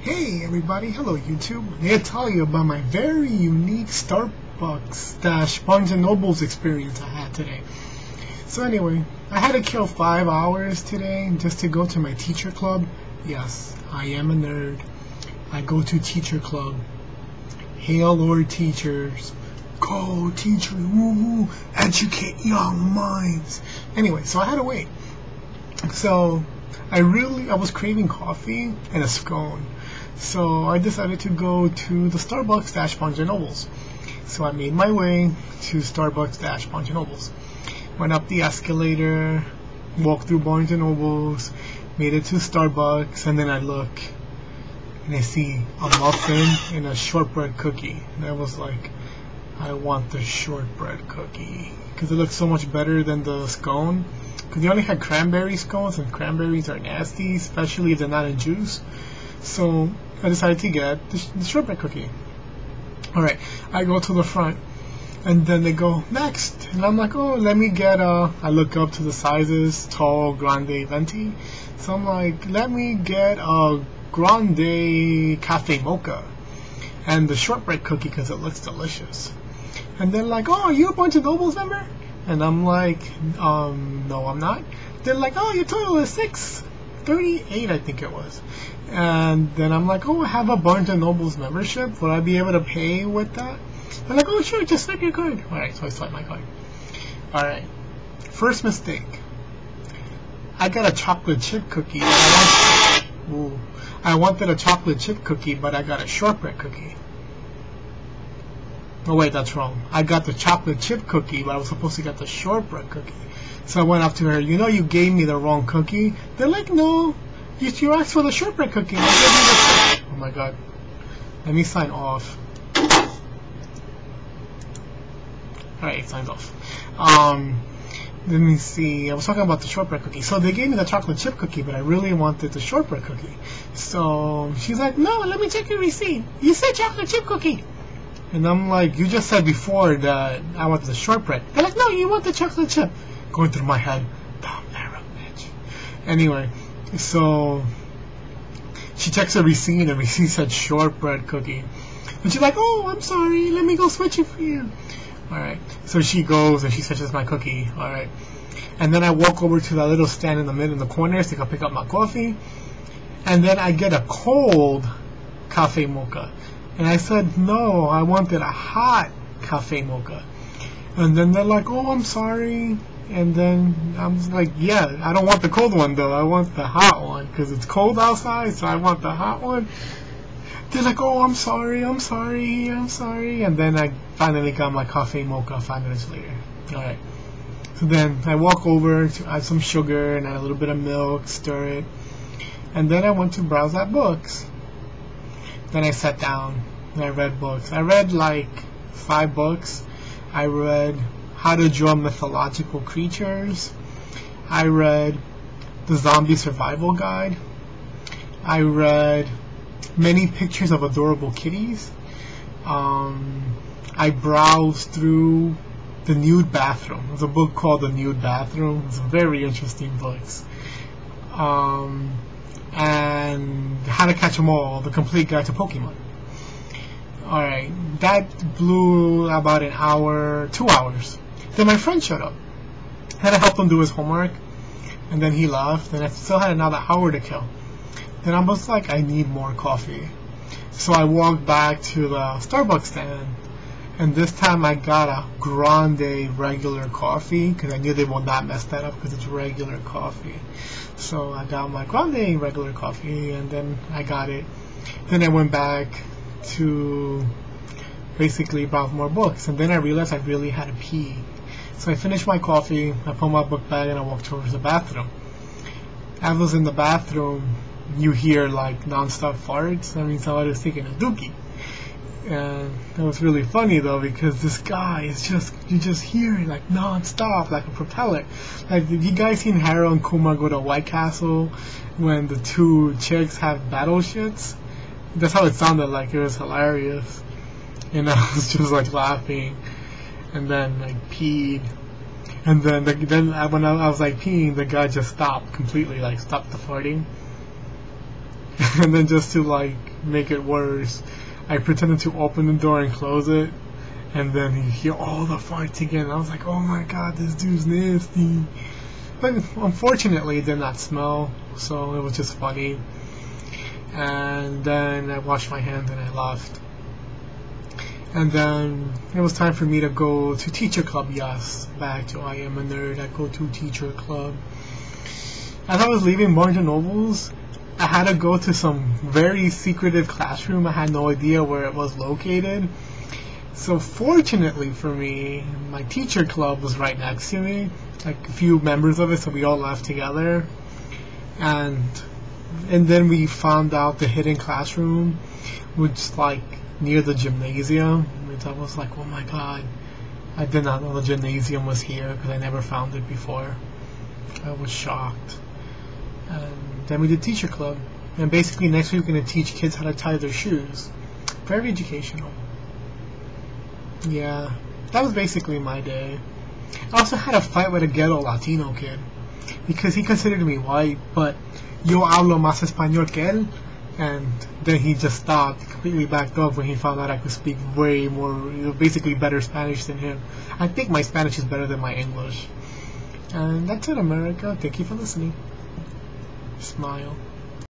Hey everybody, hello YouTube. I'm here to tell you about my very unique Starbucks / Barnes & Noble's experience I had today. So anyway, I had to kill 5 hours today just to go to my teacher club. Yes, I am a nerd. I go to teacher club. Hail Lord teachers. Go teacher, woo, educate young minds. Anyway, so I had to wait. So I was craving coffee and a scone. So I decided to go to the Starbucks / Barnes & Noble's. So I made my way to Starbucks / Barnes & Noble's. Went up the escalator, walked through Barnes & Noble's, made it to Starbucks, and then I look and I see a muffin and a shortbread cookie. And I was like, I want the shortbread cookie because it looks so much better than the scone. Because they only had cranberry scones, and cranberries are nasty, especially if they're not in juice. So I decided to get the shortbread cookie. Alright, I go to the front, and then they go, next. And I'm like, oh, let me get I look up to the sizes, tall, grande, venti. So I'm like, let me get a grande cafe mocha. And the shortbread cookie because it looks delicious. And they're like, oh, are you a Barnes & Noble's member? And I'm like, no, I'm not. They're like, oh, your total is $6.38, I think it was. And then I'm like, oh, I have a Barnes & Noble's membership. Would I be able to pay with that? They're like, oh, sure, just swipe your card. Alright, so I swipe my card. Alright, first mistake. I got a chocolate chip cookie. I wanted a chocolate chip cookie, but I got a shortbread cookie. Oh wait, that's wrong. I got the chocolate chip cookie, but I was supposed to get the shortbread cookie. So I went up to her, you gave me the wrong cookie. They're like, no, you asked for the shortbread cookie. Oh my god. Let me sign off. Alright, it signs off. Let me see. I was talking about the shortbread cookie. So they gave me the chocolate chip cookie, but I really wanted the shortbread cookie. So she's like, no, let me check your receipt. You said chocolate chip cookie. And I'm like, you just said before that I wanted the shortbread. They're like, no, you want the chocolate chip. Going through my head, dumb narrow bitch. Anyway, so she checks the receipt, and the receipt said shortbread cookie. And she's like, oh, I'm sorry, let me go switch it for you. Alright, so she goes and she switches my cookie. Alright, and then I walk over to that little stand in the middle in the corner to go pick up my coffee. And then I get a cold cafe mocha. And I said, no, I wanted a hot cafe mocha. And then they're like, oh, I'm sorry. And then I'm like, yeah, I don't want the cold one, though. I want the hot one because it's cold outside, so I want the hot one. They're like, oh, I'm sorry. And then I finally got my cafe mocha 5 minutes later. All right. So then I walk over to add some sugar and add a little bit of milk, stir it. And then I went to browse at books. Then I sat down and I read books. I read like 5 books. I read How to Draw Mythological Creatures. I read The Zombie Survival Guide. I read Many Pictures of Adorable Kitties. I browsed through The Nude Bathroom. There's a book called The Nude Bathroom. It's a very interesting book. And How to Catch 'Em All, The Complete Guide to Pokemon. Alright, that blew about an hour, 2 hours. Then my friend showed up. I had to help him do his homework, and then he left, and I still had another hour to kill. Then I was like, I need more coffee. So I walked back to the Starbucks stand, and this time I got a grande regular coffee, because I knew they would not mess that up because it's regular coffee. So I got my grande regular coffee, and then I got it. Then I went back to basically browse more books, and then I realized I really had to pee. So I finished my coffee, I put my book bag, and I walked towards the bathroom. As I was in the bathroom, you hear like non-stop farts. I mean, somebody was taking a dookie. And it was really funny though, because this guy is you just hear it like non-stop, like a propeller. Like, have you guys seen Harold and Kumar go to White Castle when the 2 chicks have battle shits? That's how it sounded like. It was hilarious. And I was just like laughing. And then I peed. And then when I was like peeing, the guy just stopped completely, like stopped the farting. And then just to like make it worse, I pretended to open the door and close it, and then you hear all the farts again. I was like, oh my god, this dude's nasty. But unfortunately it did not smell, so it was just funny. And then I washed my hands and I left. And then it was time for me to go to teacher club. Yes, back to I am a nerd. I go to teacher club. As I was leaving Barnes & Nobles, I had to go to some very secretive classroom. I had no idea where it was located. So fortunately for me, my teacher club was right next to me, like a few members of it, so we all left together. And then we found out the hidden classroom, which is like near the gymnasium, which I was like, oh my god, I did not know the gymnasium was here because I never found it before. I was shocked. And then we did teacher club, and basically next week we're going to teach kids how to tie their shoes. Very educational. Yeah, that was basically my day. I also had a fight with a ghetto Latino kid because he considered me white, but yo hablo más español que él, and then he just stopped, completely backed up when he found out I could speak way more, basically better Spanish than him. I think my Spanish is better than my English. And that's it, America. Thank you for listening. Smile.